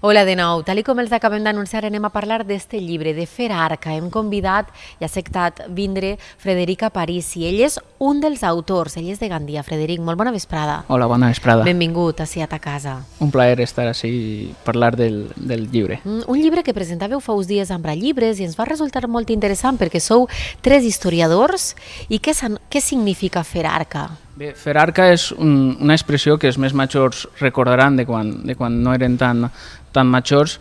Hola de nou. Tal com els acabem d'anunciar, anem a parlar d'este llibre, de Fer Arca. Hem convidat i ha acceptat vindre Frederic Aparici. Ell és un dels autors, ell és de Gandia. Frederic, molt bona vesprada. Hola, bona vesprada. Benvingut ací a ta casa. Un plaer estar ací i parlar del llibre. Un llibre que presentàveu fa uns dies amb Llibres i ens va resultar molt interessant perquè sou 3 historiadors. I què significa Fer Arca? Bé, Fer Arca és una expressió que els més majors recordaran de quan no eren tan majors.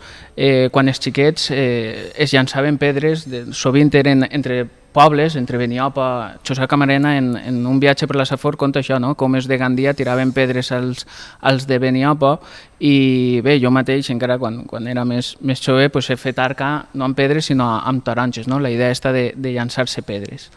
Quan els xiquets es llançaven pedres, sovint eren entre pobles, entre Beniopa, Xosa Camarena, en un viatge per la Safor conta això, no? Com els de Gandia tiraven pedres als de Beniopa. I bé, jo mateix, encara quan era més jove, he fet arca no amb pedres sinó amb taronges, no? La idea està de llançar-se pedres.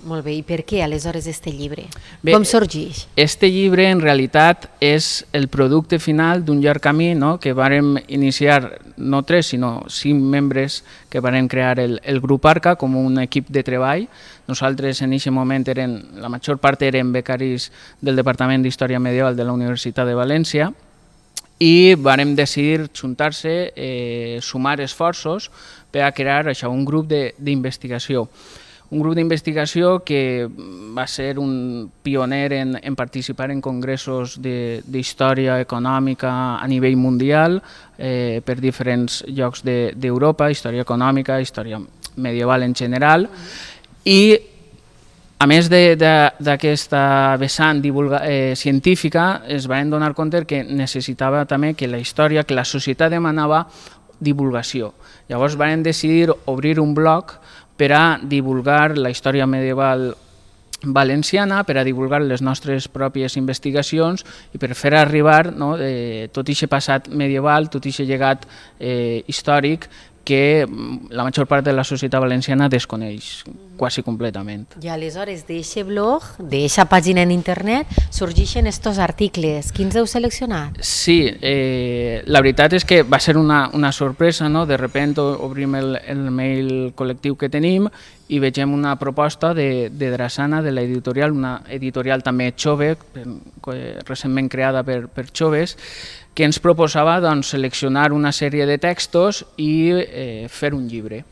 Molt bé, i per què aleshores este llibre? Bé, com sorgeix? Este llibre en realitat és el producte final d'un llarg camí, no? Que vàrem iniciar no 3 sinó 5 membres que vàrem crear el grup Arca com un equip de treball. Nosaltres en aquest moment la major part eren becaris del Departament d'Història Medieval de la Universitat de València i vàrem decidir juntar-se, sumar esforços per a crear un grup d'investigació. Un grup d'investigació que va ser un pioner en participar en congressos d'història econòmica a nivell mundial per diferents llocs d'Europa, història econòmica, història medieval en general, i a més d'aquesta vessant científica es van donar compte que necessitava també que la història, que la societat demanava divulgació. Llavors van decidir obrir un blog per a divulgar la història medieval valenciana, per a divulgar les nostres pròpies investigacions i per fer arribar tot aquest passat medieval, tot aquest llegat històric que la major part de la societat valenciana desconeix quasi completament. I aleshores d'eixe blog, d'eixa pàgina en internet, sorgeixen estos articles. Quins heu seleccionat? Sí, la veritat és que va ser una sorpresa, no? De sobte obrim el mail col·lectiu que tenim i vegem una proposta de Drassana, de l'editorial, una editorial també jove, recentment creada per joves, que ens proposava seleccionar una sèrie de textos i fer un llibre.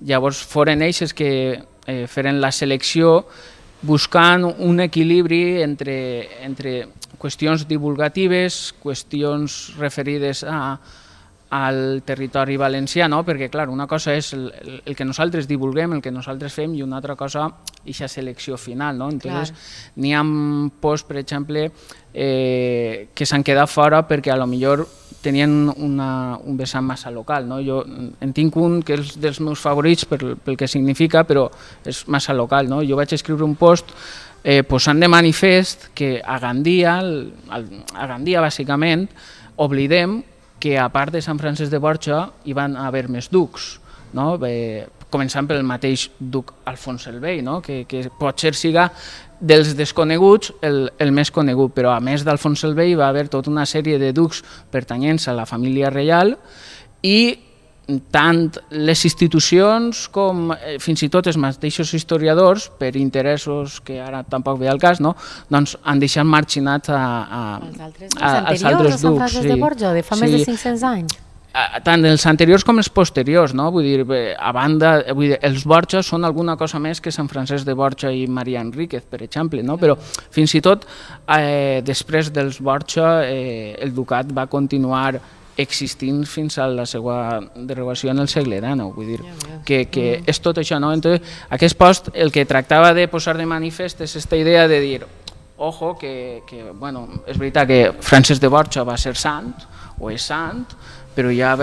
Llavors foren ells que feren la selecció buscant un equilibri entre qüestions divulgatives, qüestions referides al territori valencià, perquè clar, una cosa és el que nosaltres divulguem, el que nosaltres fem, i una altra cosa aquesta selecció final. Entonces, n'hi ha posts, per exemple, que s'han quedat fora perquè a lo millor tenien un vessant massa local. Jo en tinc un que és dels meus favorits pel que significa, però és massa local. Jo vaig escriure un post posant de manifest que a Gandia bàsicament, oblidem que a part de Sant Francesc de Borja hi van haver més ducs, començant pel mateix duc Alfons el Vell, que potser siga dels desconeguts el més conegut, però a més d'Alfons el Vell va haver tota una sèrie de ducs pertanyents a la família reial i tant les institucions com fins i tot els mateixos historiadors, per interessos que ara tampoc ve al cas, han deixat marginats als altres ducs. Sant Francesc de Borja, de fa més de 500 anys. Tant els anteriors com els posteriors, vull dir, a banda, els Borja són alguna cosa més que Sant Francesc de Borja i Maria Enríquez, per exemple, però fins i tot després dels Borja el ducat va continuar existint fins a la seva derogació en el segle XIX, vull dir que és tot això. Aquest post el que tractava de posar de manifest és aquesta idea de dir, ojo, que és veritat que Francesc de Borja va ser sant, o és sant, però hi ha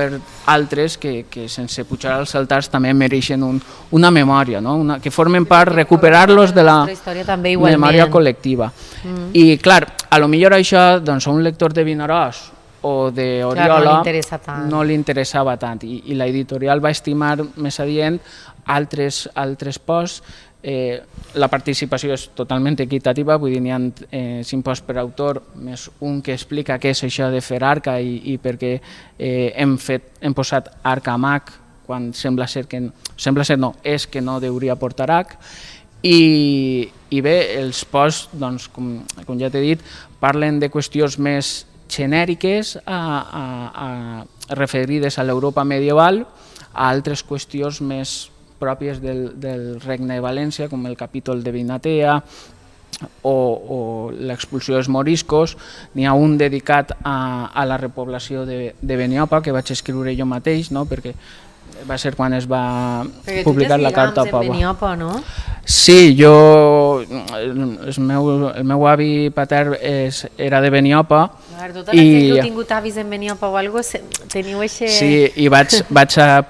altres que sense pujar als altars també mereixen una memòria, que formen part, recuperar-los de la memòria col·lectiva. I clar, a lo millor això a un lector de Vinaròs o d'Oriola no li interessava tant i l'editorial va estimar més adient altres posts. La participació és totalment equitativa, vull dir, n'hi ha 5 posts per autor més un que explica què és això de fer arca i per què hem posat arca amb H quan sembla ser que no hauria portar H. I bé, els posts, com ja t'he dit, parlen de qüestions més genèriques referides a l'Europa medieval, a altres qüestions més pròpies del Regne de València, com el capítol de Vinatea o l'expulsió dels moriscos. N'hi ha un dedicat a la repoblació de Beniopa, que vaig escriure jo mateix, perquè va ser quan es va publicar la Carta Pobla. Beniopa, no? Sí, el meu avi patern era de Beniopa. Tota la gent que heu tingut avis en Beniopa o alguna cosa, teniu eixe... Sí, i vaig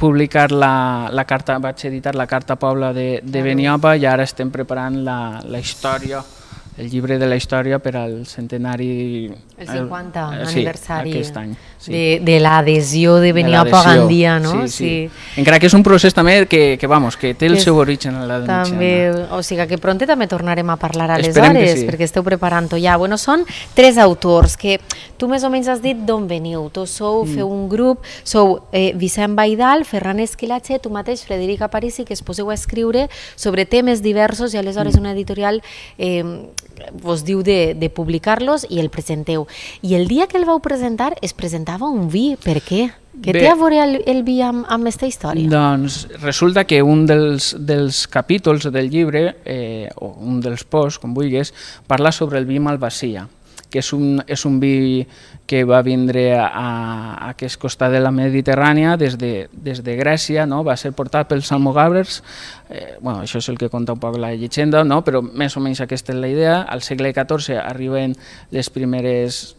publicar la carta, vaig editar la Carta Pobla de Beniopa i ara estem preparant la història, el llibre de la història per al centenari... El 50 aniversari aquest any, de l'adhesió de Beniopa a Gandia, no? Sí. Encara que és un procés també que té el seu origen a l'edat mitjana. O sigui que prompte també tornarem a parlar aleshores, perquè esteu preparant-ho ja. Bueno, són 3 autors que tu més o menys has dit d'on veniu. Tots feu un grup, sou Vicent Baidal, Ferran Esquilache, tu mateix, Frederica Parisi, que es poseu a escriure sobre temes diversos i aleshores una editorial vos diu de publicar-los i el presenteu. I el dia que el vau presentar es presentava un vi. Per què? Què té a veure el vi amb aquesta història? Doncs resulta que un dels capítols del llibre, o un dels posts, com vulguis, parla sobre el vi Malvasia, que és un vi que va vindre a aquest costat de la Mediterrània des de Grècia, va ser portat pels almogàvers, això és el que conta un poc la llegenda, però més o menys aquesta és la idea. Al segle XIV arriben les primeres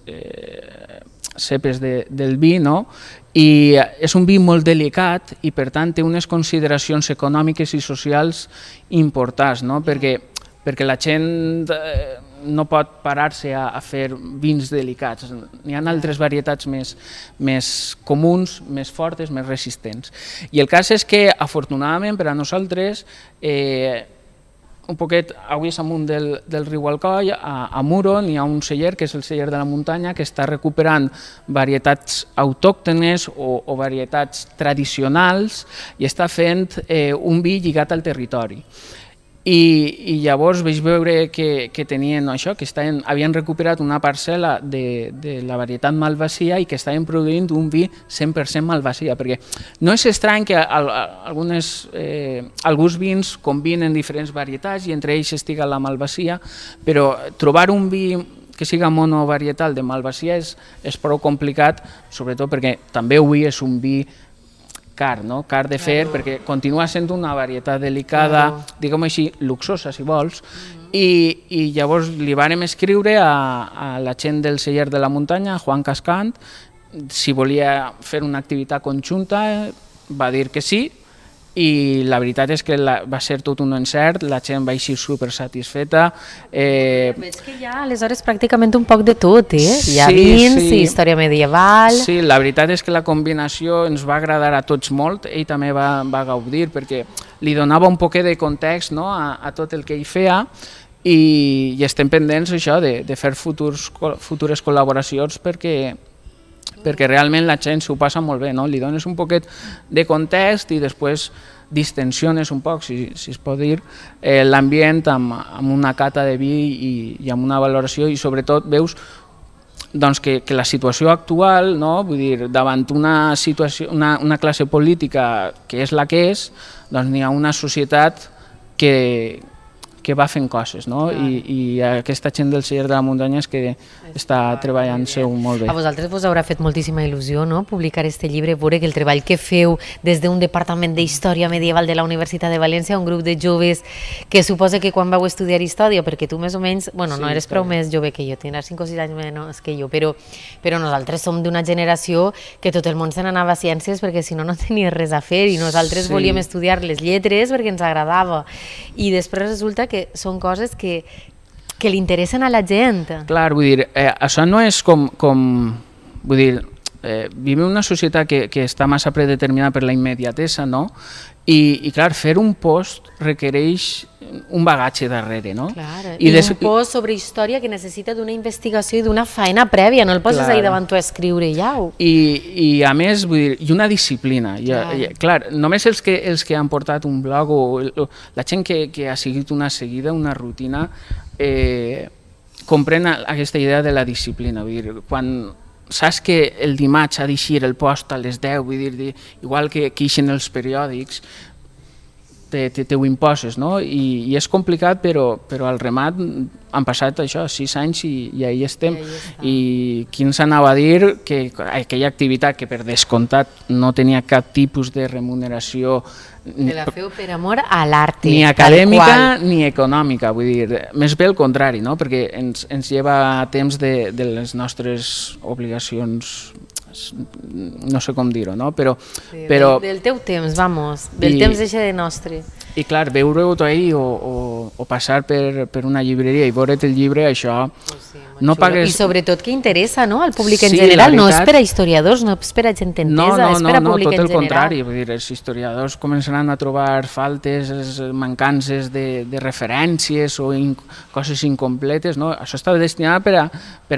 cepes del vi, i és un vi molt delicat i per tant té unes consideracions econòmiques i socials importants, perquè la gent no pot parar-se a fer vins delicats. N'hi ha altres varietats més comuns, més fortes, més resistents. I el cas és que, afortunadament per a nosaltres, un poquet avui amunt del riu Alcoi, a Muro, n'hi ha un celler, que és el celler de la muntanya, que està recuperant varietats autòctones o varietats tradicionals i està fent un vi lligat al territori. I llavors vaig veure que tenien això, que havien recuperat una parcel·la de la varietat Malvasia i que estaven produint un vi 100% Malvasia, perquè no és estrany que alguns vins combinen diferents varietats i entre ells estiga la Malvasia, però trobar un vi que siga monovarietal de Malvasia és prou complicat, sobretot perquè també avui és un vi car de fer, perquè continua sent una varietat delicada, diguem-ho així, luxosa, si vols, i llavors li vàrem escriure a la gent del celler de la muntanya, Juan Cascant, si volia fer una activitat conjunta, va dir que sí, i la veritat és que va ser tot un encert, la gent va eixir supersatisfeta. Veig que hi ha aleshores pràcticament un poc de tot, hi ha vins, història medieval... Sí, la veritat és que la combinació ens va agradar a tots molt, ell també va gaudir perquè li donava un poquet de context a tot el que ell feia i estem pendents això de fer futures col·laboracions perquè realment la gent s'ho passa molt bé, li dones un poquet de context i després distensiones un poc, si es pot dir, l'ambient amb una cata de vi i amb una valoració i sobretot veus que la situació actual, vull dir, davant una classe política que és la que és, doncs n'hi ha una societat que va fent coses, i aquesta gent del celler de la muntanya és que està treballant-se molt bé. A vosaltres vos haurà fet moltíssima il·lusió publicar aquest llibre, veure que el treball que feu des d'un departament d'història medieval de la Universitat de València, un grup de joves que suposa que quan vau estudiar història, perquè tu més o menys, no eres prou més jove que jo, tindràs 5 o 6 anys menys que jo, però nosaltres som d'una generació que tot el món se n'anava a ciències perquè si no, no tenia res a fer i nosaltres volíem estudiar les lletres perquè ens agradava i després resulta que són coses que li interessen a la gent. Clar, vull dir, això no és com vull dir, vivim en una societat que està massa predeterminada per la immediatesa, i clar, fer un post requereix un bagatge darrere, Clar, i un post sobre història que necessita d'una investigació i d'una feina prèvia, no el poses ahí davant tu a escriure i ja. I a més, vull dir, i una disciplina. Clar, només els que han portat un blog o la gent que ha seguit una seguida, una rutina, comprèn aquesta idea de la disciplina. Vull dir, quan saps que el dimarts ha d'eixir el post a les 10, vull dir, igual que ixen els periòdics, ho imposes, no? I és complicat, però al remat han passat això, 6 anys i ahí estem. I qui ens anava a dir que aquella activitat que per descomptat no tenia cap tipus de remuneració que la feu per amor a l'art, ni acadèmica ni econòmica, vull dir, més bé el contrari, no? Perquè ens lleva temps de les nostres obligacions, no sé com dir-ho, no? Però del teu temps, vamos, del temps eixe de nostre. I clar, veure-ho ahir o passar per una llibreria i veure't el llibre, això no pagues... I sobretot que interessa, no?, al públic en general, no és per a historiadors, no és per a gent entesa, és per a públic en general. No, tot el contrari, vull dir, els historiadors començaran a trobar faltes, mancances de referències o coses incompletes, no? Això està destinat per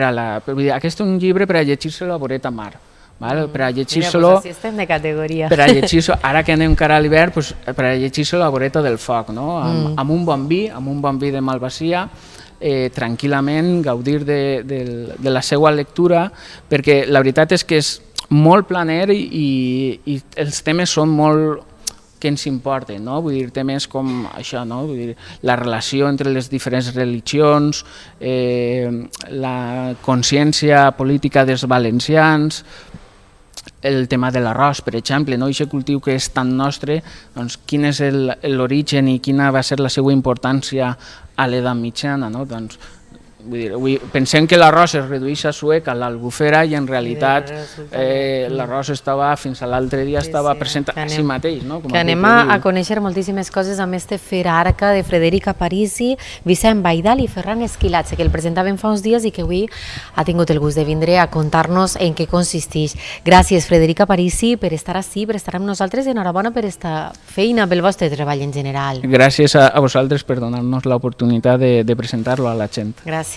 a la... Vull dir, aquest és un llibre per a llegir-se la voreta mar. Per a llegir-se-lo... Mira, doncs així estem de categoria. Per a llegir-se, ara que anem cara a l'hivern, per a llegir-se la voreta del foc, no? Amb un bon vi de Malvasia, tranquil·lament, gaudir de la seva lectura, perquè la veritat és que és molt planer i els temes són molt que ens importen, no? Vull dir, temes com això, no? Vull dir, la relació entre les diferents religions, la consciència política dels valencians, el tema de l'arròs, per exemple, no? Aquest cultiu que és tan nostre, doncs quin és l'origen i quina va ser la seva importància a l'edat mitjana, no? Doncs, vull dir, pensem que l'arròs es redueix a Suec, a l'Albufera, i en realitat l'arròs estava, fins a l'altre dia, estava present a si mateix. Que anem a conèixer moltíssimes coses amb este Ferarca de Frederica Parisi, Vicent Baidal i Ferran Esquilatge, que el presentaven fa uns dies i que avui ha tingut el gust de vindre a contar-nos en què consisteix. Gràcies, Frederica Parisi, per estar ací, per estar amb nosaltres, i enhorabona per esta feina, pel vostre treball en general. Gràcies a vosaltres per donar-nos l'oportunitat de presentar-lo a la gent. Gràcies.